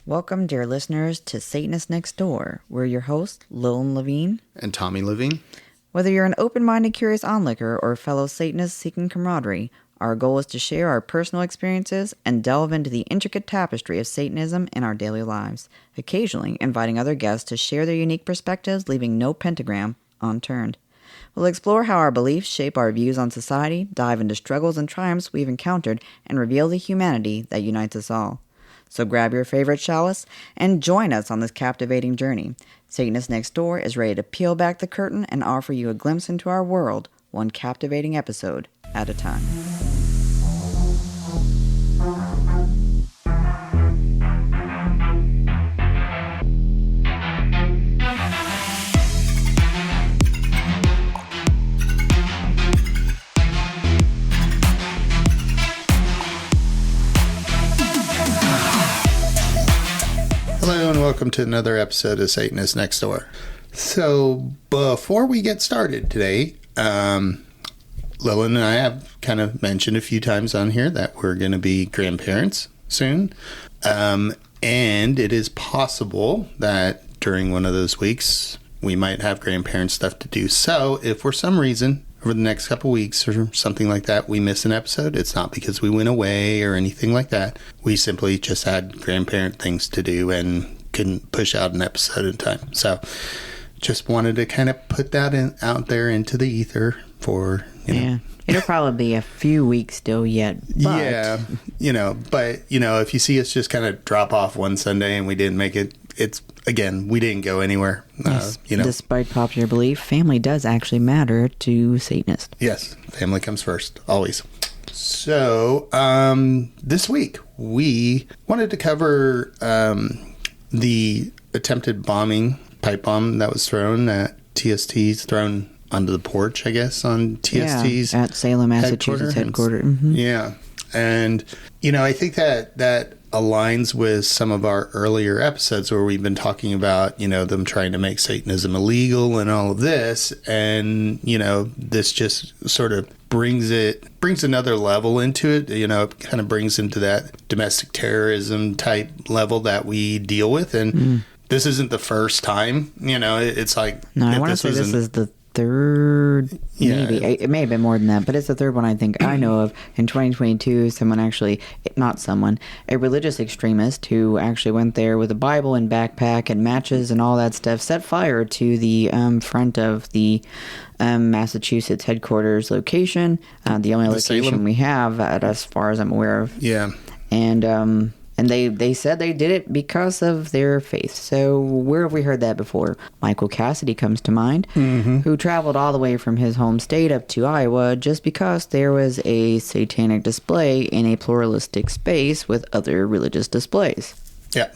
Welcome, dear listeners, to Satanist Next Door. We're your hosts, Lilin Levine and Tommy Lilin. Whether you're an open-minded, curious onlooker or a fellow Satanist seeking camaraderie, our goal is to share our personal experiences and delve into the intricate tapestry of Satanism in our daily lives, occasionally inviting other guests to share their unique perspectives, leaving no pentagram unturned. We'll explore how our beliefs shape our views on society, dive into struggles and triumphs we've encountered, and reveal the humanity that unites us all. So grab your favorite chalice and join us on this captivating journey. Satanist Next Door is ready to peel back the curtain and offer you a glimpse into our world, one captivating episode at a time. Hello and welcome to another episode of Satanist Next Door. So before we get started today, Lilin and I have kind of mentioned a few times on here that we're going to be grandparents soon. And it is possible that during one of those weeks we might have grandparent stuff to do. So if for some reason over the next couple weeks or something like that we miss an episode, it's not because we went away or anything like that. We simply just had grandparent things to do and couldn't push out an episode in time. So just wanted to kind of put that out there into the ether for, you know. It'll probably be a few weeks still yet. But... but if you see us just kind of drop off one Sunday and we didn't make it, it's, again, we didn't go anywhere. Yes, despite popular belief, family does actually matter to Satanists. Yes, family comes first, always. So, this week, we wanted to cover the attempted pipe bomb that was thrown at TST's, thrown onto the porch, I guess, on TST's. Yeah, at Salem, Massachusetts headquarters. Mm-hmm. Yeah. And, I think that aligns with some of our earlier episodes where we've been talking about, them trying to make Satanism illegal and all of this. And, this just sort of brings another level into it. It kind of brings into that domestic terrorism type level that we deal with. And this isn't the first time, it's like... No, I want to say this is the third, maybe. It may have been more than that, but it's the third one I think I know of. In 2022, a religious extremist who actually went there with a Bible and backpack and matches and all that stuff, set fire to the front of the Massachusetts headquarters location, the only location Salem we have, as far as I'm aware of. Yeah. And they said they did it because of their faith. So where have we heard that before? Michael Cassidy comes to mind, who traveled all the way from his home state up to Iowa just because there was a satanic display in a pluralistic space with other religious displays. Yeah.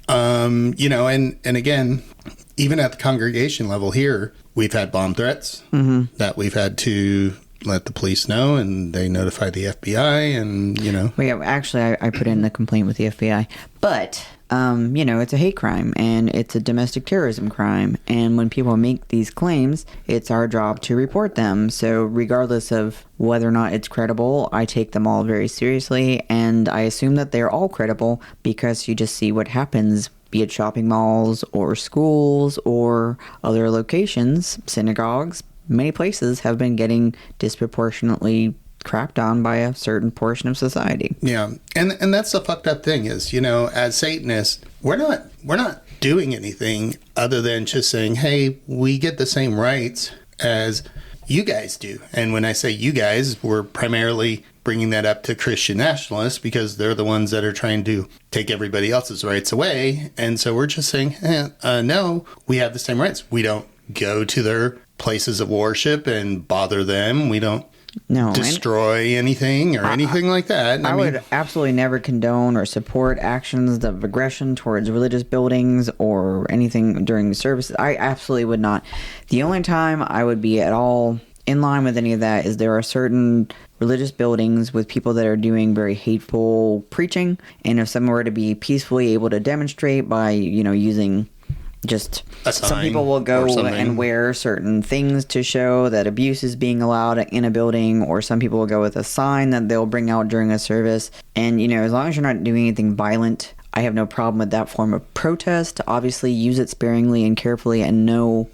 And again, even at the congregation level here, we've had bomb threats that we've had to let the police know, and they notify the FBI, and, Well, yeah, actually, I put in the complaint with the FBI. But, it's a hate crime, and it's a domestic terrorism crime. And when people make these claims, it's our job to report them. So regardless of whether or not it's credible, I take them all very seriously, and I assume that they're all credible because you just see what happens, be it shopping malls or schools or other locations, synagogues. Many places have been getting disproportionately crapped on by a certain portion of society. Yeah, and that's the fucked up thing is, as Satanists, we're not doing anything other than just saying, hey, we get the same rights as you guys do. And when I say you guys, we're primarily bringing that up to Christian nationalists because they're the ones that are trying to take everybody else's rights away. And so we're just saying, no, we have the same rights. We don't go to their places of worship and bother them. We don't destroy anything or anything like that. I would absolutely never condone or support actions of aggression towards religious buildings or anything during the services. I absolutely would not. The only time I would be at all in line with any of that is there are certain religious buildings with people that are doing very hateful preaching, and if someone were to be peacefully able to demonstrate by, using just some people will go and wear certain things to show that abuse is being allowed in a building, or some people will go with a sign that they'll bring out during a service. And, as long as you're not doing anything violent, I have no problem with that form of protest. Obviously, use it sparingly and carefully, and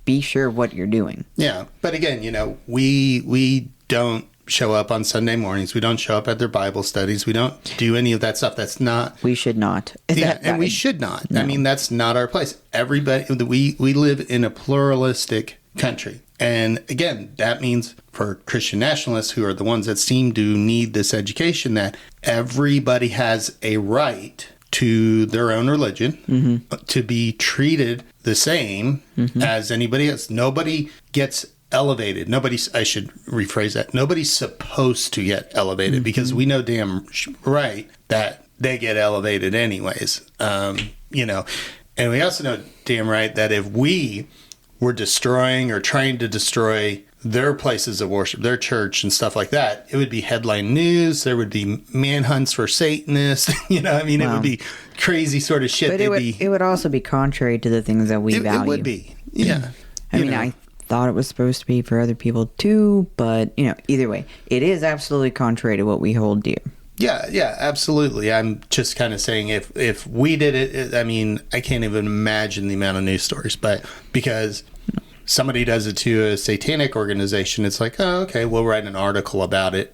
be sure of what you're doing. Yeah, but again, we don't show up on Sunday mornings. We don't show up at their Bible studies. We don't do any of that stuff. That's not... We should not. And we should not. No. I mean, that's not our place. Everybody... We live in a pluralistic country. And again, that means for Christian nationalists, who are the ones that seem to need this education, that everybody has a right to their own religion, to be treated the same as anybody else. Nobody gets elevated. I should rephrase that. Nobody's supposed to get elevated, because we know damn right that they get elevated anyways. And we also know damn right that if we were destroying or trying to destroy their places of worship, their church and stuff like that, it would be headline news. There would be manhunts for Satanists. It would be crazy sort of shit. But it would also be contrary to the things that we value. It would be, yeah. I thought it was supposed to be for other people too, but either way, it is absolutely contrary to what we hold dear. Yeah, absolutely. I'm just kind of saying if we did it, I can't even imagine the amount of news stories, but because somebody does it to a satanic organization, it's like, oh, okay, we'll write an article about it,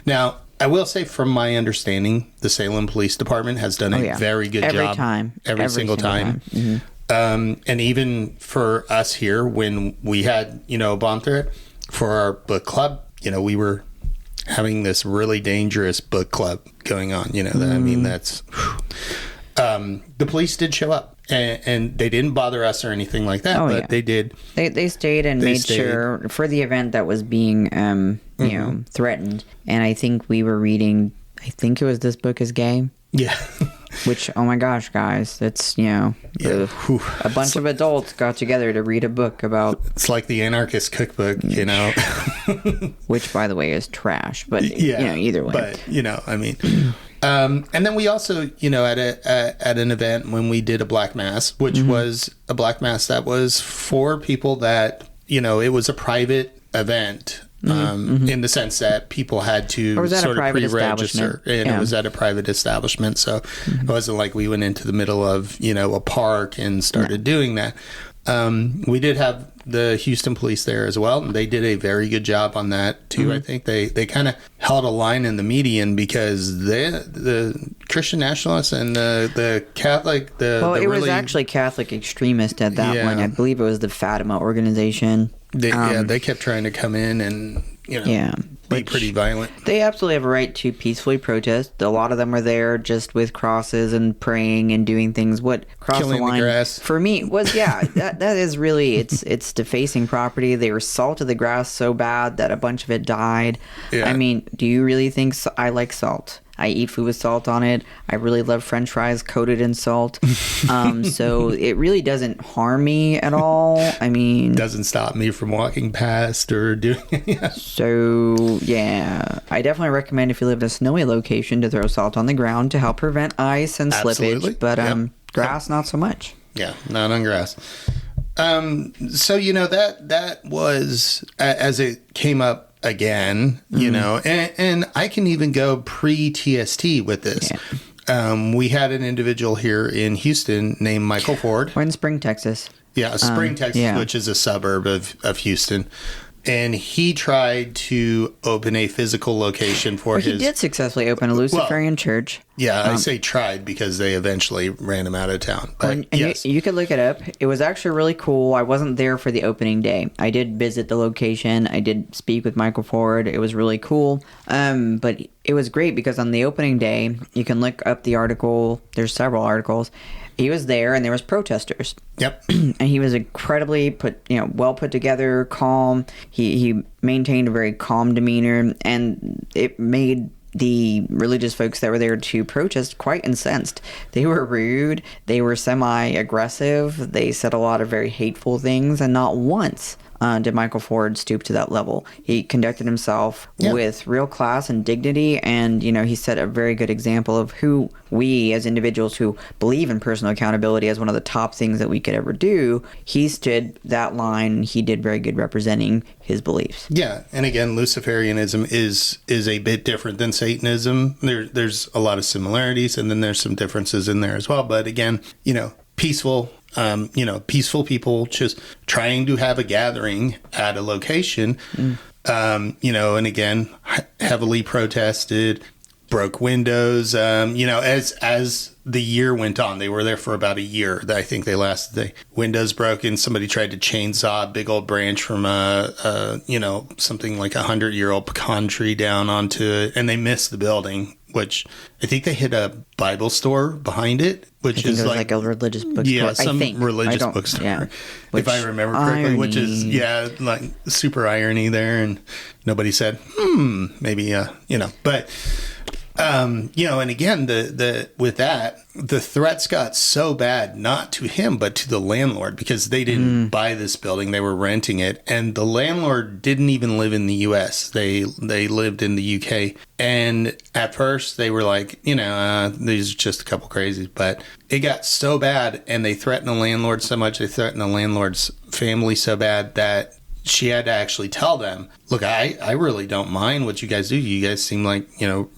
Now, I will say, from my understanding, the Salem Police Department has done a very good job. Every single time. Mm-hmm. And even for us here, when we had, a bomb threat for our book club, we were having this really dangerous book club going on, that's... the police did show up, and they didn't bother us or anything like that, they did. They stayed and made sure for the event that was being, threatened. And I think we were reading, I think it was This Book is Gay. Yeah. Which, oh my gosh, guys, it's, a bunch of adults got together to read a book about... It's like the anarchist cookbook, Which, by the way, is trash, but, either way. But, and then we also, at an event when we did a Black Mass, which was a Black Mass that was for people that, it was a private event. In the sense that people had to sort of pre-register, and it was at a private establishment, so it wasn't like we went into the middle of a park and started doing that. We did have the Houston police there as well, and they did a very good job on that too. I think they kind of held a line in the median, because the Christian nationalists and the Catholic it was actually Catholic extremist at that one. I believe it was the Fatima organization. They kept trying to come in and be pretty violent. They absolutely have a right to peacefully protest. A lot of them are there just with crosses and praying and doing things. What crossed the line for me was that is really it's defacing property. They were salted the grass so bad that a bunch of it died. Do you really think I like salt? I eat food with salt on it. I really love French fries coated in salt. So it really doesn't harm me at all. Doesn't stop me from walking past or doing it. So, I definitely recommend, if you live in a snowy location, to throw salt on the ground to help prevent ice and slippage. But grass, not so much. Yeah, not on grass. So, that was, as it came up again, and I can even go pre-TST with this. We had an individual here in Houston named Michael Ford. We're in Spring, Texas. Spring, Texas, which is a suburb of Houston. And he tried to open a physical location for his... He did successfully open a Luciferian church. Yeah, I say tried because they eventually ran him out of town. But you could look it up. It was actually really cool. I wasn't there for the opening day. I did visit the location. I did speak with Michael Ford. It was really cool. But it was great because on the opening day, you can look up the article. There's several articles. He was there, and there was protesters. Yep. And he was incredibly well put together, calm. He maintained a very calm demeanor, and it made the religious folks that were there to protest quite incensed. They were rude. They were semi-aggressive. They said a lot of very hateful things, and not once did Michael Ford stoop to that level. He conducted himself with real class and dignity, and he set a very good example of who we as individuals who believe in personal accountability as one of the top things that we could ever do. He stood that line, and he did very good representing his beliefs. Yeah, and again, Luciferianism is a bit different than Satanism. There's a lot of similarities, and then there's some differences in there as well. But again, peaceful people just trying to have a gathering at a location, and again, heavily protested, broke windows, as the year went on. They were there for about a year. I think they lasted. The windows broken. Somebody tried to chainsaw a big old branch from something like 100-year-old pecan tree down onto it, and they missed the building, which I think they hit a Bible store behind it, which is like a religious bookstore. Yeah, some religious bookstore. Yeah, if I remember correctly, irony. Which is like super irony there, and nobody said, maybe, but. And again, with that, the threats got so bad, not to him, but to the landlord, because they didn't buy this building. They were renting it. And the landlord didn't even live in the U.S. They lived in the U.K. And at first they were like, these are just a couple crazies. But it got so bad, and they threatened the landlord so much. They threatened the landlord's family so bad that she had to actually tell them, look, I really don't mind what you guys do. You guys seem like,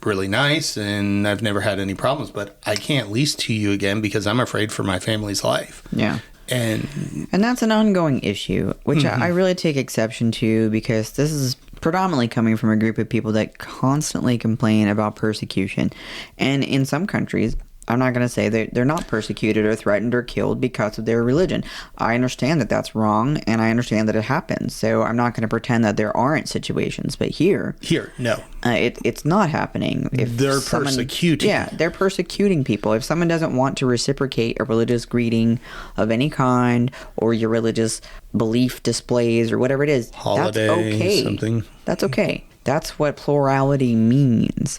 really nice, and I've never had any problems, but I can't lease to you again because I'm afraid for my family's life. Yeah. And that's an ongoing issue, which I really take exception to, because this is predominantly coming from a group of people that constantly complain about persecution. And in some countries, I'm not going to say they're not persecuted or threatened or killed because of their religion. I understand that that's wrong, and I understand that it happens. So I'm not going to pretend that there aren't situations. But here, no, it's not happening. If they're persecuting, they're persecuting people. If someone doesn't want to reciprocate a religious greeting of any kind, or your religious belief displays, or whatever it is, holiday, that's okay. Something That's okay. That's what plurality means.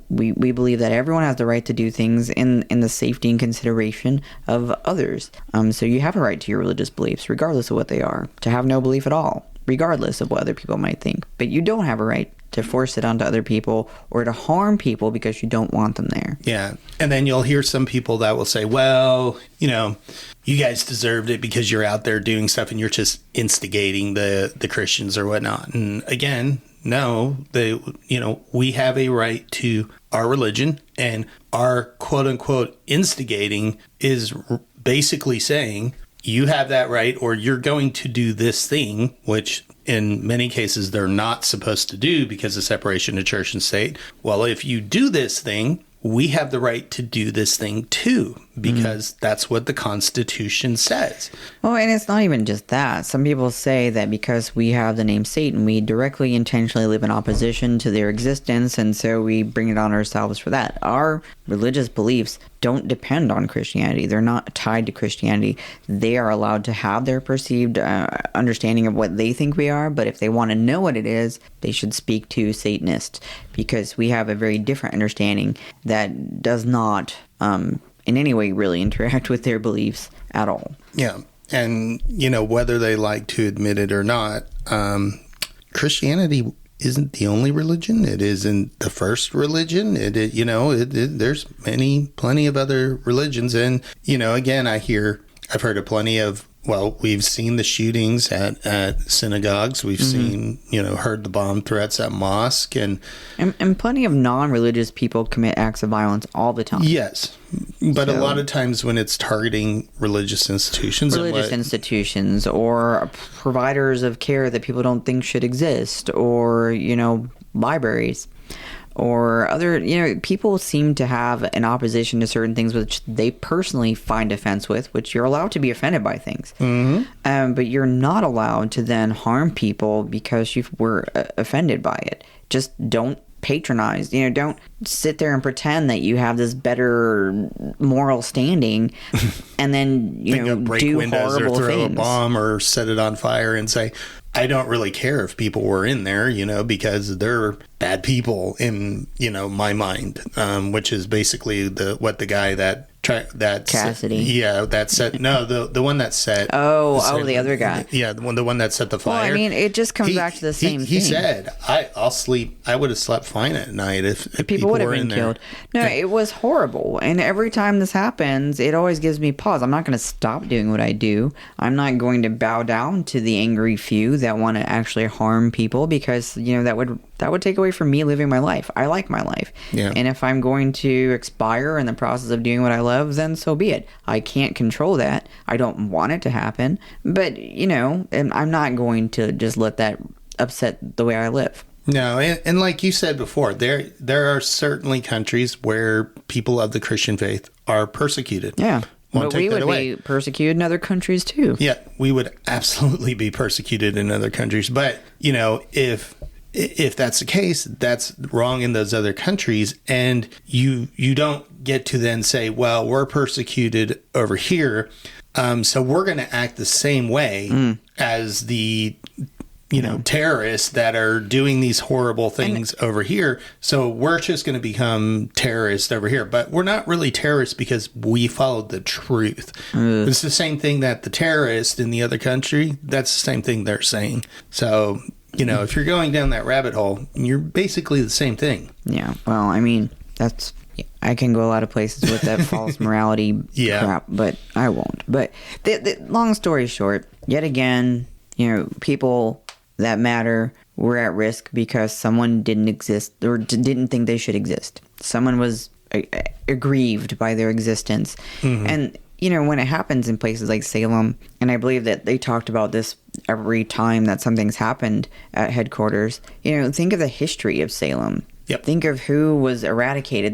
We believe that everyone has the right to do things in the safety and consideration of others. So you have a right to your religious beliefs, regardless of what they are. To have no belief at all, regardless of what other people might think. But you don't have a right to force it onto other people or to harm people because you don't want them there. Yeah. And then you'll hear some people that will say, well, you guys deserved it because you're out there doing stuff and you're just instigating the Christians or whatnot. And again, no, we have a right to our religion, and our quote unquote instigating is basically saying you have that right, or you're going to do this thing, which in many cases they're not supposed to do because of separation of church and state. Well, if you do this thing, we have the right to do this thing too, because that's what the Constitution says. Well, and it's not even just that. Some people say that because we have the name Satan, we directly, intentionally live in opposition to their existence, and so we bring it on ourselves for that. Our religious beliefs don't depend on Christianity. They're not tied to Christianity. They are allowed to have their perceived understanding of what they think we are, but if they want to know what it is, they should speak to Satanists, because we have a very different understanding that does not in any way really interact with their beliefs at all. Yeah. And, whether they like to admit it or not, Christianity isn't the only religion. It isn't the first religion. There's plenty of other religions. And, again, I've heard of plenty of, we've seen the shootings at synagogues. We've seen, heard the bomb threats at mosque. And plenty of non-religious people commit acts of violence all the time. Yes. But a lot of times when it's targeting religious institutions. Institutions or providers of care that people don't think should exist, or, libraries. Or other, people seem to have an opposition to certain things which they personally find offense with, which you're allowed to be offended by things. But you're not allowed to then harm people because you were offended by it. Just don't patronize. Don't sit there and pretend that you have this better moral standing and then, break do windows horrible or throw things. a bomb or set it on fire and say, I don't really care if people were in there, because they're bad people in, my mind, which is basically what the guy that Cassidy. Yeah, that set. No, the one that set. The other guy. Yeah, the one that set the fire. Well, I mean, it just comes back to the same thing. He said, "I'll sleep. I would have slept fine at night if people would have were been in killed." there. No, it was horrible, and every time this happens, it always gives me pause. I'm not going to stop doing what I do. I'm not going to bow down to the angry few that want to actually harm people, because that would take away from me living my life. I like my life, and if I'm going to expire in the process of doing what I love, then so be it. I can't control that. I don't want it to happen, but and I'm not going to just let that upset the way I live. No, and like you said before, there are certainly countries where people of the Christian faith are persecuted. Yeah. But we would be persecuted in other countries too. Yeah, we would absolutely be persecuted in other countries. But, if that's the case, that's wrong in those other countries. And you don't get to then say, well, we're persecuted over here, so we're going to act the same way as the terrorists that are doing these horrible things over here. So we're just going to become terrorists over here. But we're not really terrorists because we followed the truth. It's the same thing that the terrorists in the other country, that's the same thing they're saying. So, if you're going down that rabbit hole, you're basically the same thing. Yeah. Well, I mean, I can go a lot of places with that false morality crap, but I won't. But the long story short, yet again, people that matter were at risk because someone didn't exist or didn't think they should exist. Someone was aggrieved by their existence. And, when it happens in places like Salem, and I believe that they talked about this every time that something's happened at headquarters, think of the history of Salem. Yep. Think of who was eradicated.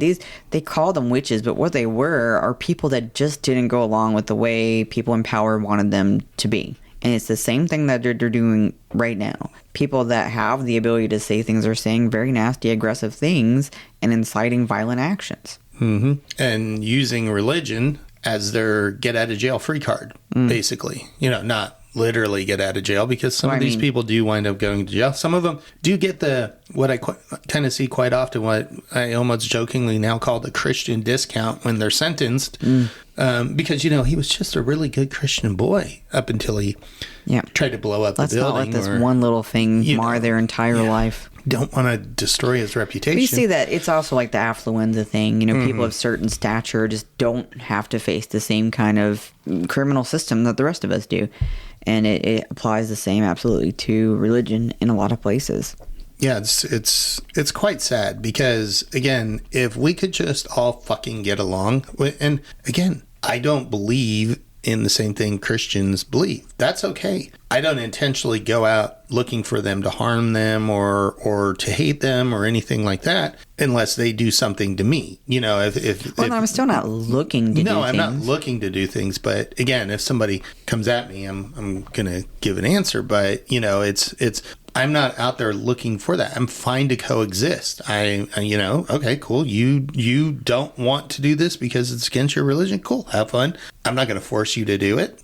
They call them witches, but what they were are people that just didn't go along with the way people in power wanted them to be. And it's the same thing that they're doing right now. People that have the ability to say things are saying very nasty, aggressive things and inciting violent actions. And using religion as their get-out-of-jail-free card, basically. Not literally get out of jail, because some of these people do wind up going to jail. Some of them do get what I kind of see quite often, what I almost jokingly now call the Christian discount when they're sentenced. Because, he was just a really good Christian boy up until he tried to blow up the building. Let's not let this one little thing mar their entire life. Don't want to destroy his reputation. We see that it's also like the affluenza thing. People of certain stature just don't have to face the same kind of criminal system that the rest of us do. And it applies the same absolutely to religion in a lot of places. Yeah, it's quite sad because, again, if we could just all fucking get along, and again, I don't believe in the same thing Christians believe. That's okay. I don't intentionally go out looking for them to harm them or to hate them or anything like that unless they do something to me. I'm still not looking to do things. No, I'm not looking to do things. But again, if somebody comes at me, I'm going to give an answer. But, I'm not out there looking for that. I'm fine to coexist. Okay, cool. You don't want to do this because it's against your religion. Cool. Have fun. I'm not going to force you to do it.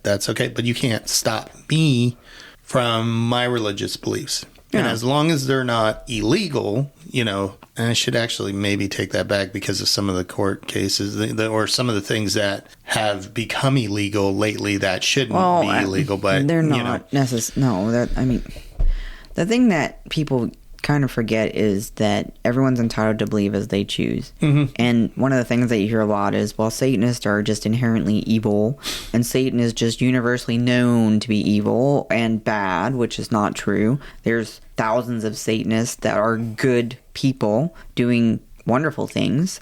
That's okay. But you can't stop me from my religious beliefs. Yeah. And as long as they're not illegal, and I should actually maybe take that back because of some of the court cases or some of the things that have become illegal lately that shouldn't be illegal, but they're not necessarily. No, the thing that people kind of forget is that everyone's entitled to believe as they choose. And one of the things that you hear a lot is, well, Satanists are just inherently evil, and Satan is just universally known to be evil and bad, which is not true. There's thousands of Satanists that are good people doing wonderful things.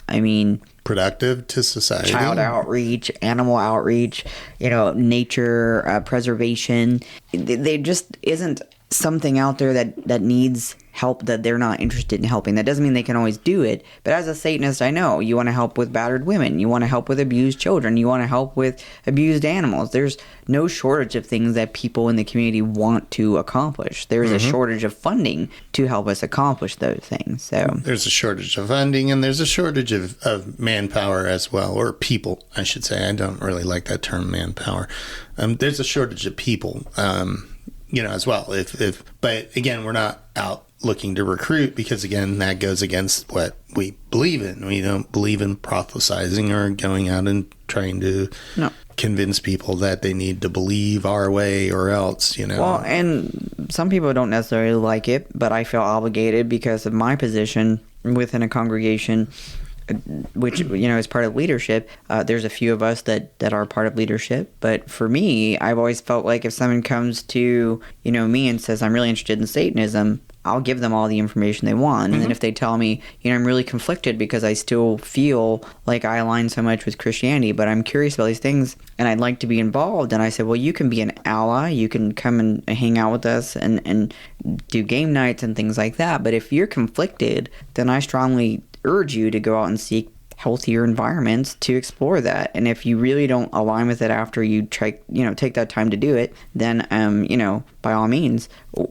Productive to society. Child outreach, animal outreach, nature preservation. There just isn't something out there that needs help that they're not interested in helping. That doesn't mean they can always do it. But as a Satanist, I know you want to help with battered women. You want to help with abused children. You want to help with abused animals. There's no shortage of things that people in the community want to accomplish. There's a shortage of funding to help us accomplish those things. So there's a shortage of funding, and there's a shortage of manpower as well, or people, I should say. I don't really like that term, manpower. There's a shortage of people, as well. But again, we're not out looking to recruit, because again, that goes against what we believe in. We don't believe in proselytizing or going out and trying to convince people that they need to believe our way or else, Well, and some people don't necessarily like it, but I feel obligated because of my position within a congregation, which, is part of leadership. There's a few of us that are part of leadership. But for me, I've always felt like if someone comes to, me and says, I'm really interested in Satanism, I'll give them all the information they want. And then if they tell me, I'm really conflicted because I still feel like I align so much with Christianity, but I'm curious about these things and I'd like to be involved. And I said, well, you can be an ally. You can come and hang out with us and do game nights and things like that. But if you're conflicted, then I strongly urge you to go out and seek healthier environments to explore that. And if you really don't align with it after you try, take that time to do it, then, by all means,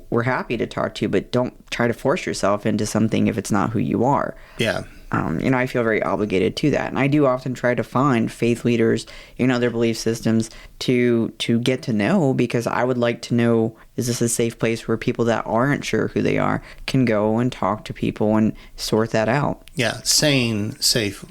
we're happy to talk to you, but don't try to force yourself into something if it's not who you are. Yeah. I feel very obligated to that. And I do often try to find faith leaders, their belief systems to get to know, because I would like to know, is this a safe place where people that aren't sure who they are can go and talk to people and sort that out? Yeah. Safe,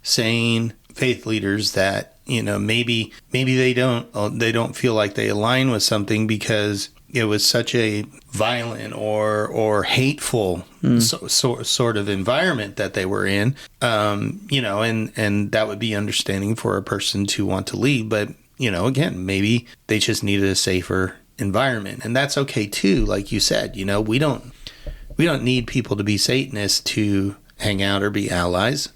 sane faith leaders that, maybe they don't feel like they align with something because it was such a violent or hateful sort of environment that they were in, and that would be understanding for a person to want to leave. But, again, maybe they just needed a safer environment, and that's okay too. Like you said, we don't need people to be Satanists to hang out or be allies.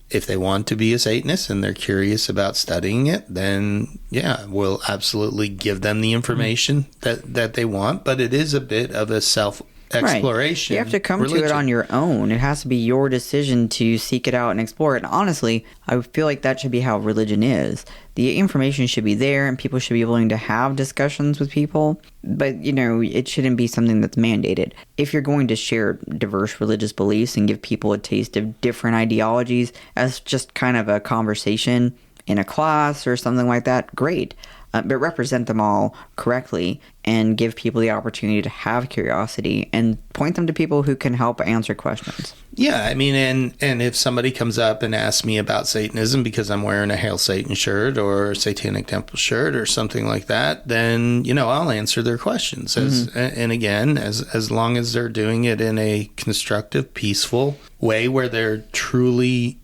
If they want to be a Satanist and they're curious about studying it, then we'll absolutely give them the information that they want. But it is a bit of a self-exploration. Right. You have to come to it on your own. It has to be your decision to seek it out and explore it. And honestly, I feel like that should be how religion is. The information should be there and people should be willing to have discussions with people. But, it shouldn't be something that's mandated. If you're going to share diverse religious beliefs and give people a taste of different ideologies as just kind of a conversation in a class or something like that, great. But represent them all correctly and give people the opportunity to have curiosity and point them to people who can help answer questions. Yeah, I mean, and if somebody comes up and asks me about Satanism because I'm wearing a Hail Satan shirt or a Satanic Temple shirt or something like that, then, I'll answer their questions. And again, as long as they're doing it in a constructive, peaceful way where they're truly,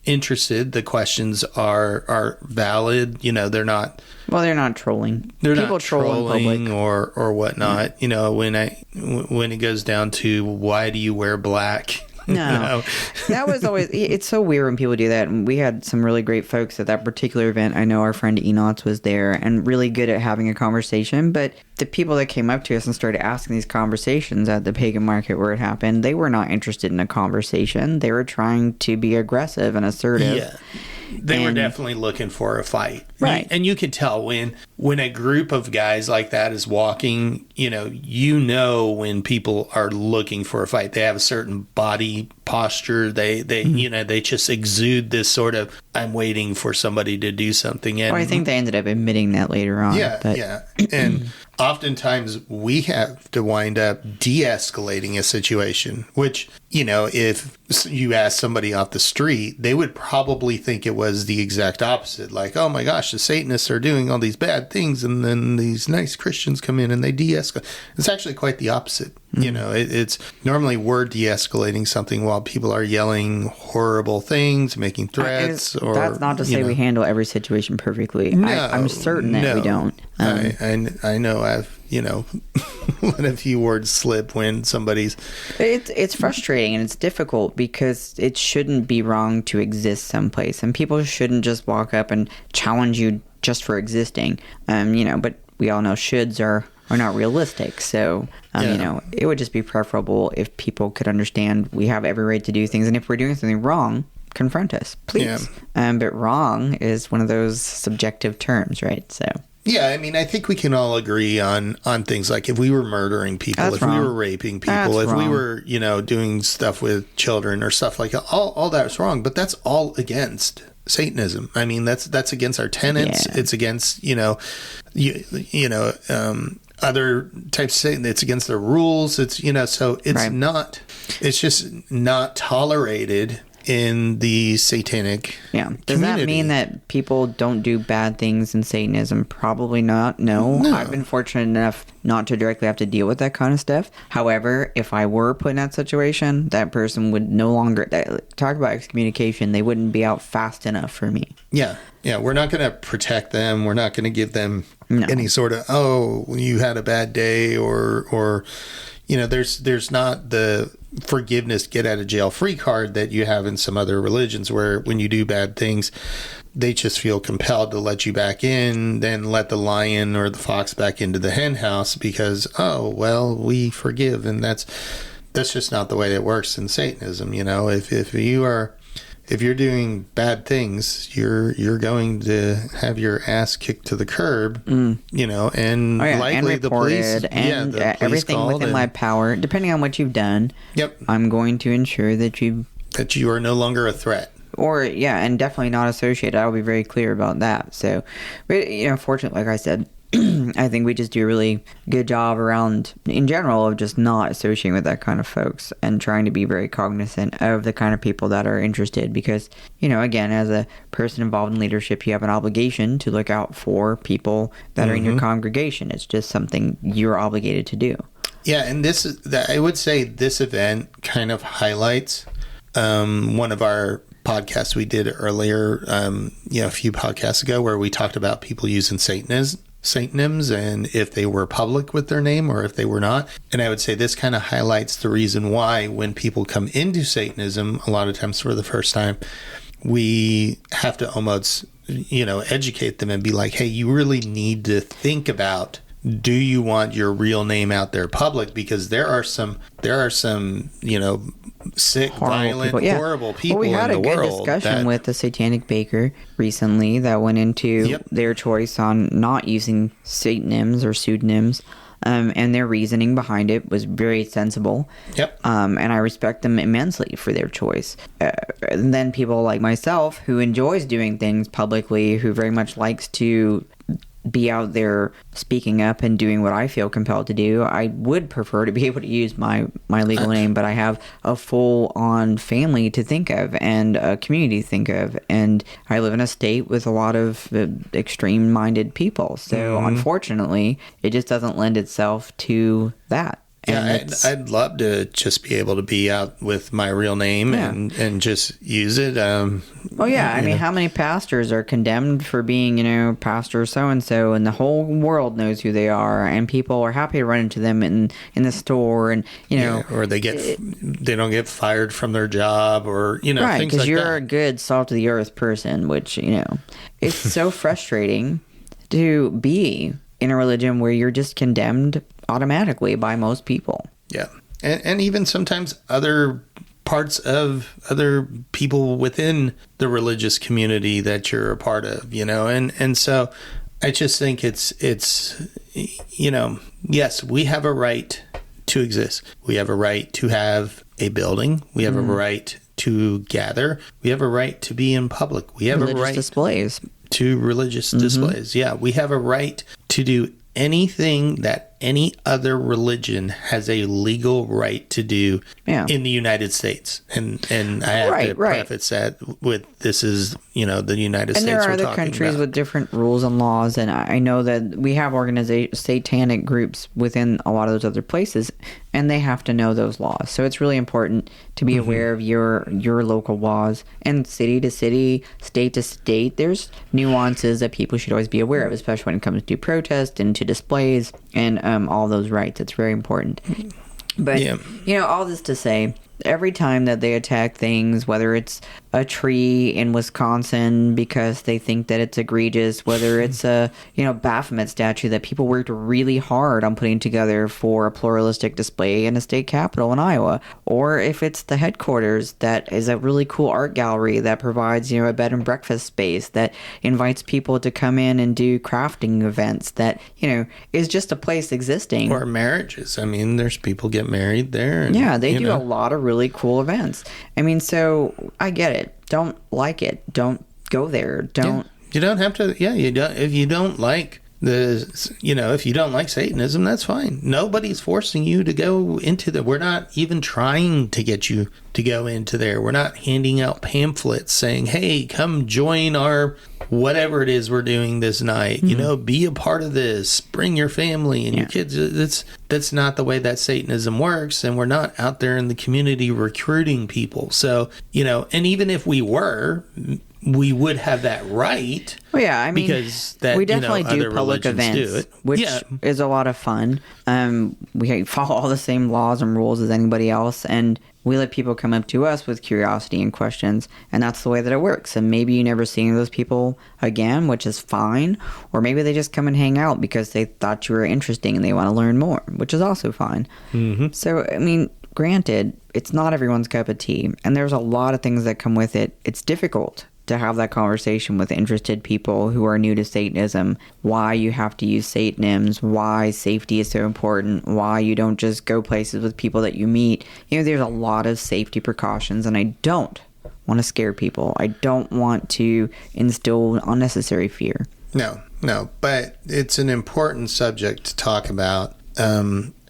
interested, the questions are valid. They're not. Well, they're not trolling. They're people not trolling or whatnot. When it goes down to why do you wear black? No, that was always, it's so weird when people do that. And we had some really great folks at that particular event. I know our friend Enoch was there and really good at having a conversation. But the people that came up to us and started asking these conversations at the pagan market where it happened, they were not interested in a conversation. They were trying to be aggressive and assertive. Yeah. They were definitely looking for a fight. Right. And you can tell when a group of guys like that is walking, when people are looking for a fight. They have a certain body posture. They they just exude this sort of, I'm waiting for somebody to do something. And I think they ended up admitting that later on. Yeah. And oftentimes we have to wind up de-escalating a situation, which, if you ask somebody off the street, they would probably think it was the exact opposite. Like, oh my gosh, the Satanists are doing all these bad things, and then these nice Christians come in and they de-escalate. It's actually quite the opposite. It's normally we're de-escalating something while people are yelling horrible things, making threats. That's not to say we handle every situation perfectly. No, I'm certain that we don't. I know I've let a few words slip when somebody's. It's frustrating and it's difficult because it shouldn't be wrong to exist someplace, and people shouldn't just walk up and challenge you just for existing. But we all know shoulds are not realistic. So, it would just be preferable if people could understand we have every right to do things. And if we're doing something wrong, confront us, please. Yeah. But wrong is one of those subjective terms, right? So. Yeah, I mean, I think we can all agree on things like if we were murdering people, That's if wrong. we were raping people, That's if wrong. we were, doing stuff with children or stuff like that, all that's wrong. But that's all against Satanism. I mean, that's against our tenets. Yeah. It's against, other types of Satan. It's against their rules. It's, so it's Right. not, it's just not tolerated in the satanic Does that community. mean that people don't do bad things in Satanism? Probably not. No. I've been fortunate enough not to directly have to deal with that kind of stuff. However, if I were put in that situation, that person would no longer talk about excommunication. They wouldn't be out fast enough for me. Yeah. We're not going to protect them. We're not going to give them any sort of, you had a bad day or there's not the forgiveness, get out of jail free card that you have in some other religions, where when you do bad things, they just feel compelled to let you back in, then let the lion or the fox back into the hen house because, we forgive. And that's just not the way it works in Satanism. If you're doing bad things, you're going to have your ass kicked to the curb, and likely and the police, and the police everything called within my power, depending on what you've done. Yep. I'm going to ensure that you are no longer a threat. And definitely not associated. I'll be very clear about that. So, but, fortunately, like I said, I think we just do a really good job around, in general, of just not associating with that kind of folks and trying to be very cognizant of the kind of people that are interested because, again, as a person involved in leadership, you have an obligation to look out for people that are in your congregation. It's just something you're obligated to do. Yeah, and I would say this event kind of highlights one of our podcasts we did earlier, a few podcasts ago, where we talked about people using Satanims and if they were public with their name or if they were not. And I would say this kind of highlights the reason why when people come into Satanism, a lot of times for the first time, we have to almost, educate them and be like, hey, you really need to think about, do you want your real name out there public? Because there are some, sick, violent, horrible people in the world. We had a good discussion with the Satanic Baker recently that went into their choice on not using Satanims or pseudonyms, and their reasoning behind it was very sensible. Yep. And I respect them immensely for their choice. And then people like myself, who enjoys doing things publicly, who very much likes to be out there speaking up and doing what I feel compelled to do. I would prefer to be able to use my legal name, but I have a full-on family to think of and a community to think of, and I live in a state with a lot of extreme-minded people. So unfortunately, it just doesn't lend itself to that. Yeah, I'd love to just be able to be out with my real name and just use it. I mean, how many pastors are condemned for being, pastor so-and-so, and the whole world knows who they are, and people are happy to run into them in the store, and, or they don't get fired from their job, or, right, things because like you're that. a good salt-of-the-earth person, which, it's so frustrating to be in a religion where you're just condemned automatically by most people. Yeah. And even sometimes other parts of other people within the religious community that you're a part of, and so I just think it's yes, we have a right to exist. We have a right to have a building. We have a right to gather. We have a right to be in public. We have a right displays. To religious displays. Yeah, we have a right to do anything that any other religion has a legal right to do in the United States. And I have to preface that with, this is, the United States. And there are other countries with different rules and laws, and I know that we have satanic groups within a lot of those other places, and they have to know those laws. So it's really important to be aware of your local laws, and city to city, state to state, there's nuances that people should always be aware of, especially when it comes to protest and to displays and all those rights. It's very important. But, all this to say, every time that they attack things, whether it's a tree in Wisconsin because they think that it's egregious, whether it's a, Baphomet statue that people worked really hard on putting together for a pluralistic display in a state capitol in Iowa, or if it's the headquarters that is a really cool art gallery that provides, a bed and breakfast space that invites people to come in and do crafting events that, is just a place existing. Or marriages. I mean, there's people get married there. And, they do a lot of really cool events. I mean, so I get it. Don't like it. Don't go there. Don't. You don't have to. Yeah, you don't. If you don't like if you don't like Satanism, that's fine. Nobody's forcing you to go into we're not even trying to get you to go into there. We're not handing out pamphlets saying, hey, come join our whatever it is we're doing this night. Be a part of this. Bring your family and your kids. That's not the way that Satanism works. And we're not out there in the community recruiting people. So, and even if we were, we would have that right. Well, yeah, I mean, because that, we definitely do public events, which is a lot of fun. We follow all the same laws and rules as anybody else, and we let people come up to us with curiosity and questions, and that's the way that it works. And maybe you never see any of those people again, which is fine, or maybe they just come and hang out because they thought you were interesting and they want to learn more, which is also fine. Mm-hmm. So, I mean, granted, it's not everyone's cup of tea, and there's a lot of things that come with it. It's difficult to have that conversation with interested people who are new to Satanism, why you have to use Satanims, why safety is so important, why you don't just go places with people that you meet. There's a lot of safety precautions, and I don't want to scare people. I don't want to instill unnecessary fear. No, but it's an important subject to talk about,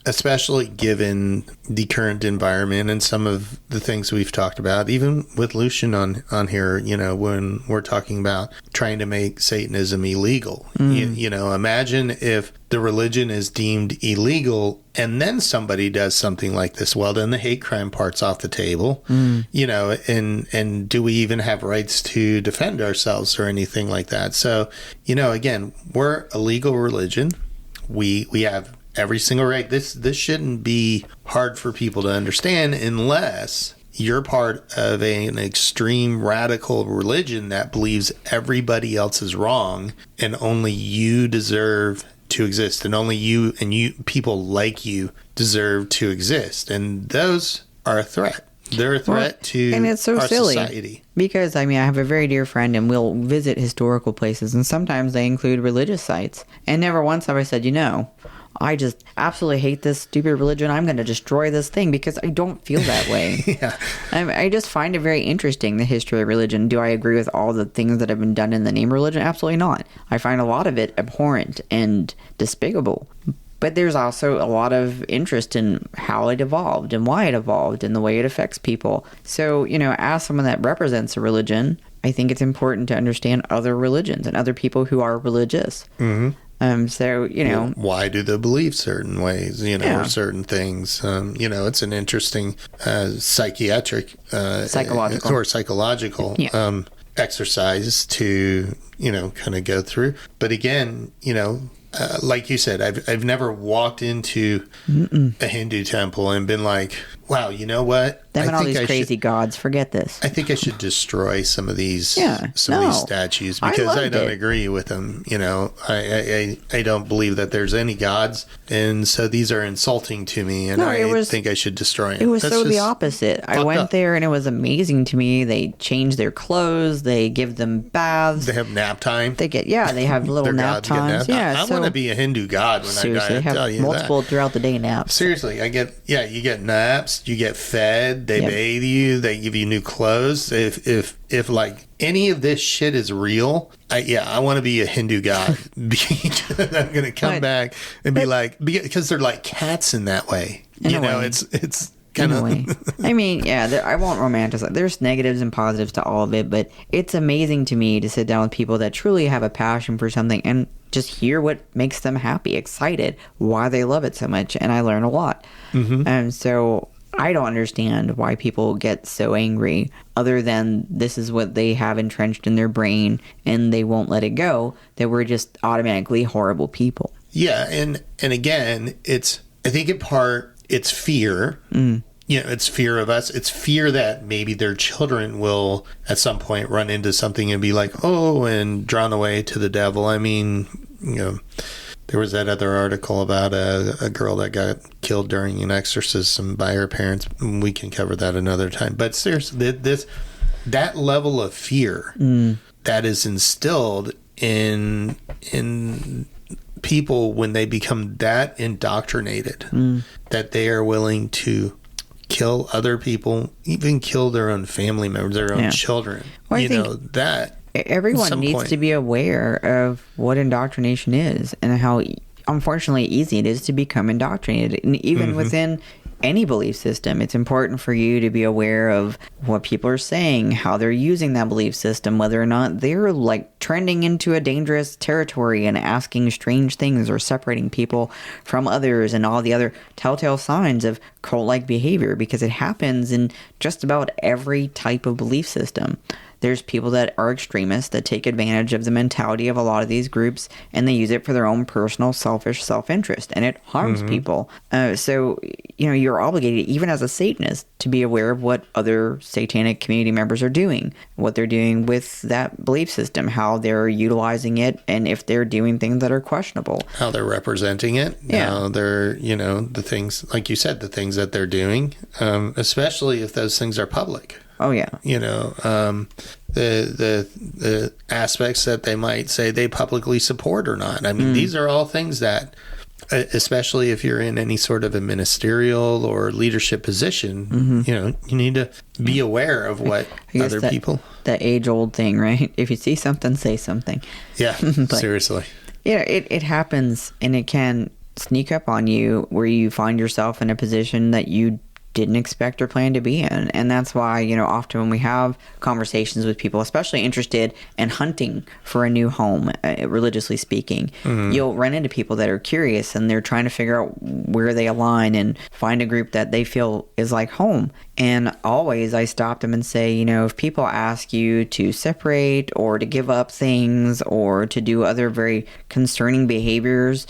especially given the current environment and some of the things we've talked about, even with Lucian on here, when we're talking about trying to make Satanism illegal. Imagine if the religion is deemed illegal and then somebody does something like this. Well, then the hate crime part's off the table, and do we even have rights to defend ourselves or anything like that? So, again, we're a legal religion. We have every single right. This shouldn't be hard for people to understand unless you're part of an extreme radical religion that believes everybody else is wrong and only you deserve to exist, and only you people like you deserve to exist. And those are a threat. They're a threat to and it's so our silly society. Because, I have a very dear friend, and we'll visit historical places, and sometimes they include religious sites. And never once have I said, I just absolutely hate this stupid religion. I'm going to destroy this thing, because I don't feel that way. Yeah. I just find it very interesting, the history of religion. Do I agree with all the things that have been done in the name of religion? Absolutely not. I find a lot of it abhorrent and despicable. But there's also a lot of interest in how it evolved and why it evolved and the way it affects people. So, as someone that represents a religion, I think it's important to understand other religions and other people who are religious. Mm-hmm. Why do they believe certain ways, or certain things? It's an interesting psychological exercise to, kind of go through. But again, like you said, I've never walked into a Hindu temple and been like, wow, you know what? Them and all these crazy gods, forget this. I think I should destroy some of these these statues, because I don't agree with them. I don't believe that there's any gods, and so these are insulting to me, and I think I should destroy them. It was the opposite. I went there, and it was amazing to me. They change their clothes, they give them baths. They have nap time. They have little nap times. I want to be a Hindu god when I die. They have multiple throughout the day naps. Seriously, you get naps, you get fed, they bathe you, they give you new clothes. If like any of this shit is real, I want to be a Hindu god. I'm going to come back and be like, because they're like cats in that way. It's kind of. I won't romanticize. There's negatives and positives to all of it, but it's amazing to me to sit down with people that truly have a passion for something and just hear what makes them happy, excited, why they love it so much, and I learn a lot. Mm-hmm. And so I don't understand why people get so angry, other than this is what they have entrenched in their brain and they won't let it go, that we're just automatically horrible people. Yeah, and again, I think in part it's fear. It's fear of us. It's fear that maybe their children will at some point run into something and be like, and drawn away to the devil. There was that other article about a girl that got killed during an exorcism by her parents. We can cover that another time. But seriously, that level of fear that is instilled in people when they become that indoctrinated that they are willing to kill other people, even kill their own family members, their own children. Well, Everyone needs to be aware of what indoctrination is and how, unfortunately, easy it is to become indoctrinated. And even within any belief system, it's important for you to be aware of what people are saying, how they're using that belief system, whether or not they're like trending into a dangerous territory and asking strange things or separating people from others and all the other telltale signs of cult-like behavior, because it happens in just about every type of belief system. There's people that are extremists that take advantage of the mentality of a lot of these groups, and they use it for their own personal, selfish self-interest, and it harms people. So, you're obligated, even as a Satanist, to be aware of what other satanic community members are doing, what they're doing with that belief system, how they're utilizing it, and if they're doing things that are questionable. How they're representing it. Yeah. How they're, the things, like you said, the things that they're doing, especially if those things are public. Oh, yeah. The aspects that they might say they publicly support or not. I mean, these are all things that, especially if you're in any sort of a ministerial or leadership position, you need to be aware of what other people. That age-old thing, right? If you see something, say something. Yeah, seriously. It happens, and it can sneak up on you where you find yourself in a position that you didn't expect or plan to be in. And that's why, often when we have conversations with people, especially interested in hunting for a new home, religiously speaking, you'll run into people that are curious and they're trying to figure out where they align and find a group that they feel is like home. And always I stop them and say, if people ask you to separate or to give up things or to do other very concerning behaviors,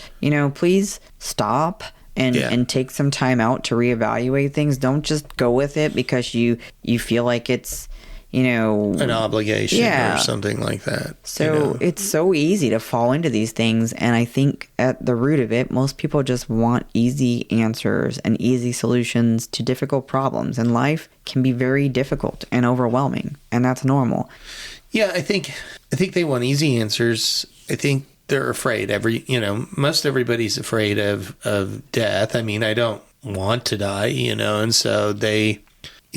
please stop and take some time out to reevaluate things. Don't just go with it because you feel like it's, an obligation or something like that. So it's so easy to fall into these things. And I think at the root of it, most people just want easy answers and easy solutions to difficult problems. And life can be very difficult and overwhelming. And that's normal. Yeah, I think they want easy answers. I think they're afraid. Most everybody's afraid of death. I mean, I don't want to die, and so they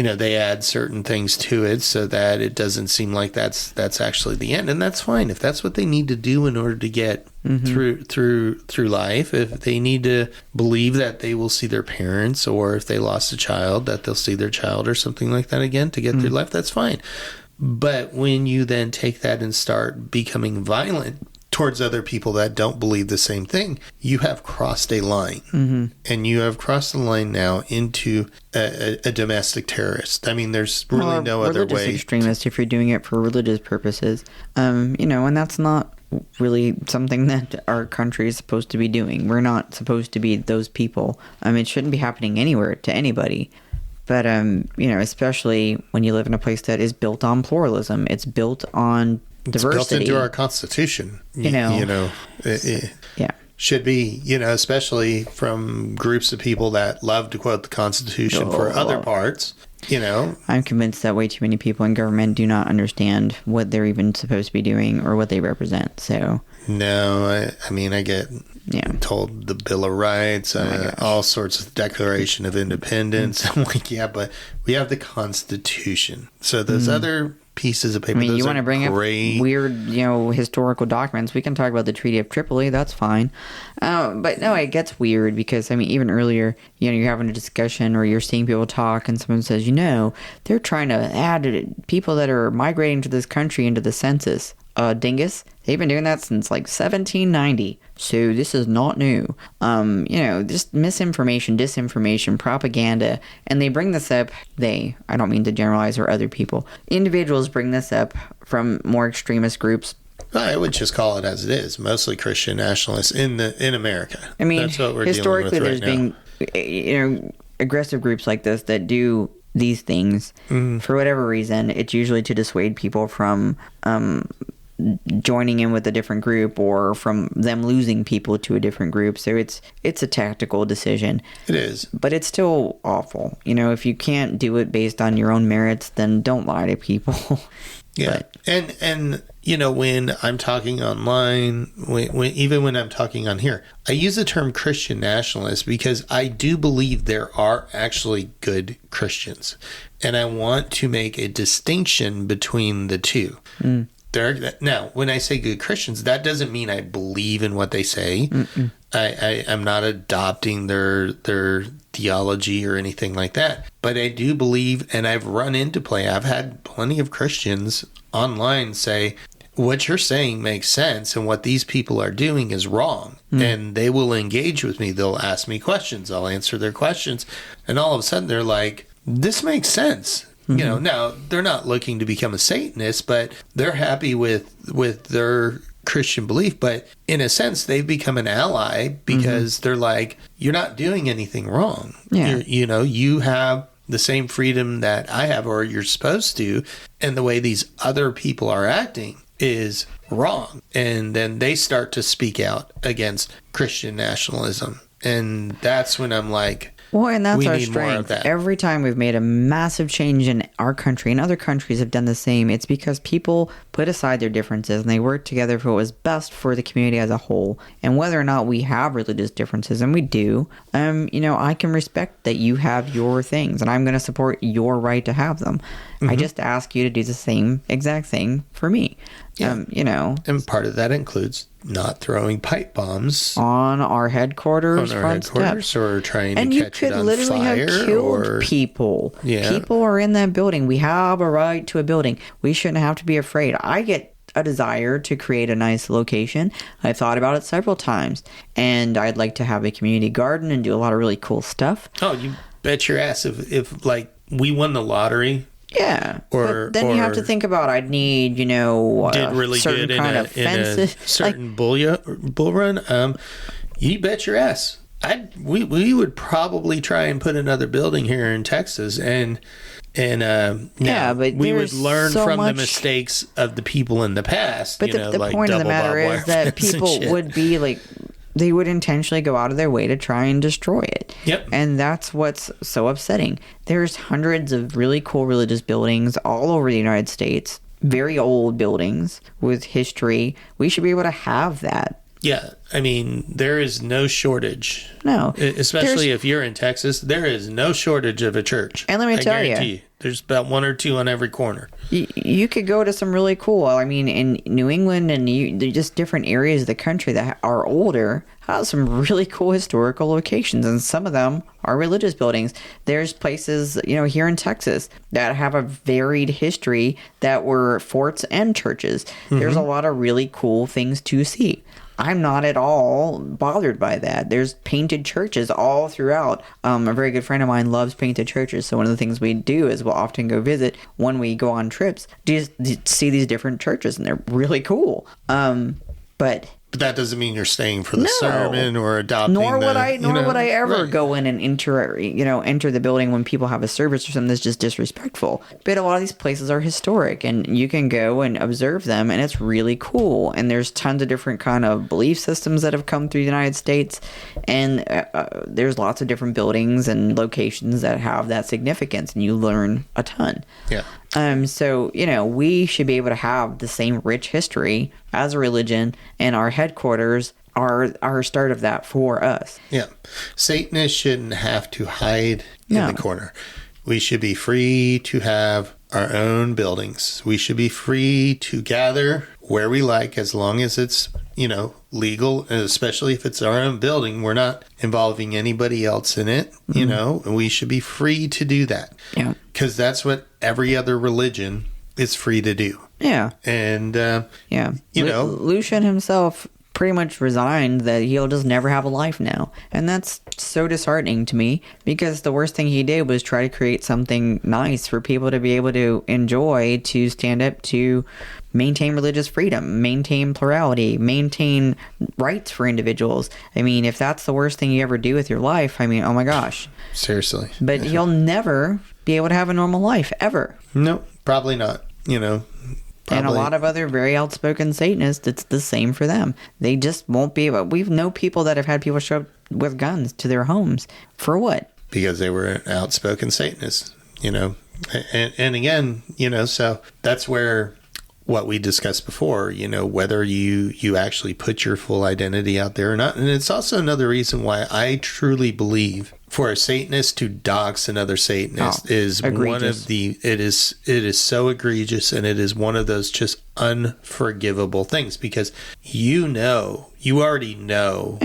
add certain things to it so that it doesn't seem like that's actually the end. And that's fine if that's what they need to do in order to get through life. If they need to believe that they will see their parents, or if they lost a child, that they'll see their child or something like that again to get through life, that's fine. But when you then take that and start becoming violent towards other people that don't believe the same thing, you have crossed a line. And you have crossed the line now into a domestic terrorist. I mean, there's really no other way. Religious extremist, if you're doing it for religious purposes. And that's not really something that our country is supposed to be doing. We're not supposed to be those people. It shouldn't be happening anywhere to anybody. But, especially when you live in a place that is built on pluralism. It's built on diversity. It's built into our Constitution. It should be, especially from groups of people that love to quote the Constitution for other parts. I'm convinced that way too many people in government do not understand what they're even supposed to be doing or what they represent. So no, I get told the Bill of Rights, all sorts of Declaration of Independence. I'm like, yeah, but we have the Constitution. So those other pieces of paper. You want to bring up weird, historical documents. We can talk about the Treaty of Tripoli. That's fine. But no, it gets weird because, even earlier, you're having a discussion or you're seeing people talk and someone says, they're trying to add people that are migrating to this country into the census. Dingus, they've been doing that since 1790. So this is not new. Just misinformation, disinformation, propaganda. And they bring this up, I don't mean to generalize, or other people. Individuals bring this up from more extremist groups. I would just call it as it is. Mostly Christian nationalists in America. That's what we're historically dealing with right now. There's been, aggressive groups like this that do these things. For whatever reason. It's usually to dissuade people from joining in with a different group or from them losing people to a different group. So it's a tactical decision. It is. But it's still awful. If you can't do it based on your own merits, then don't lie to people. Yeah. And when I'm talking online, even when I'm talking on here, I use the term Christian nationalist because I do believe there are actually good Christians. And I want to make a distinction between the two. Now, when I say good Christians, that doesn't mean I believe in what they say. I'm not adopting their theology or anything like that. But I do believe, and I've had plenty of Christians online say, what you're saying makes sense, and what these people are doing is wrong. And they will engage with me. They'll ask me questions. I'll answer their questions. And all of a sudden, they're like, this makes sense. You know, now, they're not looking to become a Satanist, but they're happy with their Christian belief. But in a sense, they've become an ally because they're like, you're not doing anything wrong. Yeah. You have the same freedom that I have, or you're supposed to. And the way these other people are acting is wrong. And then they start to speak out against Christian nationalism. And that's when I'm like, well, and that's we our need more of strength. that. Every time we've made a massive change in our country, and other countries have done the same, it's because people put aside their differences and they work together for what was best for the community as a whole. And whether or not we have religious differences, and we do, I can respect that you have your things, and I'm going to support your right to have them. I just ask you to do the same exact thing for me. Yeah. And part of that includes not throwing pipe bombs on our headquarters front steps, or trying to and catch it on fire. And you could literally have killed people. Yeah. People are in that building. We have a right to a building. We shouldn't have to be afraid. I get a desire to create a nice location. I've thought about it several times, and I'd like to have a community garden and do a lot of really cool stuff. Oh, you bet your ass if like we won the lottery. Yeah, but then you have to think about, I'd need, did really certain good kind in of fences. a certain bull run. You bet your ass. We would probably try and put another building here in Texas, and but we would learn from the mistakes of the people in the past. But the like point of the matter is that people would be like, they would intentionally go out of their way to try and destroy it. Yep. And that's what's so upsetting. There's hundreds of really cool religious buildings all over the United States, very old buildings with history. We should be able to have that. Yeah, I mean, there is no shortage. No. Especially if you're in Texas, there is no shortage of a church. And let me tell you, there's about one or two on every corner. You could go to some really cool, in New England and just different areas of the country that are older, have some really cool historical locations, and some of them are religious buildings. There's places, here in Texas that have a varied history that were forts and churches. There's a lot of really cool things to see. I'm not at all bothered by that. There's painted churches all throughout. A very good friend of mine loves painted churches, so one of the things we do is we'll often go visit when we go on trips to see these different churches, and they're really cool. But that doesn't mean you're staying for the sermon or adopting. Nor would I ever go in and enter the building when people have a service or something that's just disrespectful. But a lot of these places are historic, and you can go and observe them, and it's really cool. And there's tons of different kind of belief systems that have come through the United States, and there's lots of different buildings and locations that have that significance, and you learn a ton. Yeah. So, we should be able to have the same rich history as a religion, and our headquarters are start of that for us. Yeah. Satanists shouldn't have to hide in the corner. We should be free to have our own buildings. We should be free to gather where we like, as long as it's, legal, and especially if it's our own building. We're not involving anybody else in it, and we should be free to do that. Yeah. Because that's what every other religion is free to do. Yeah. And, Lucian himself pretty much resigned that he'll just never have a life now. And that's so disheartening to me, because the worst thing he did was try to create something nice for people to be able to enjoy, to stand up to maintain religious freedom, maintain plurality, maintain rights for individuals. I mean, if that's the worst thing you ever do with your life, oh my gosh. Seriously. But he'll never be able to have a normal life, ever. No, probably not, Probably. And a lot of other very outspoken Satanists, it's the same for them. They just won't be able... We know people that have had people show up with guns to their homes. For what? Because they were an outspoken Satanist, And again, so that's where what we discussed before, whether you actually put your full identity out there or not. And it's also another reason why I truly believe for a Satanist to dox another Satanist is egregious. It is so egregious, and it is one of those just unforgivable things, because you already know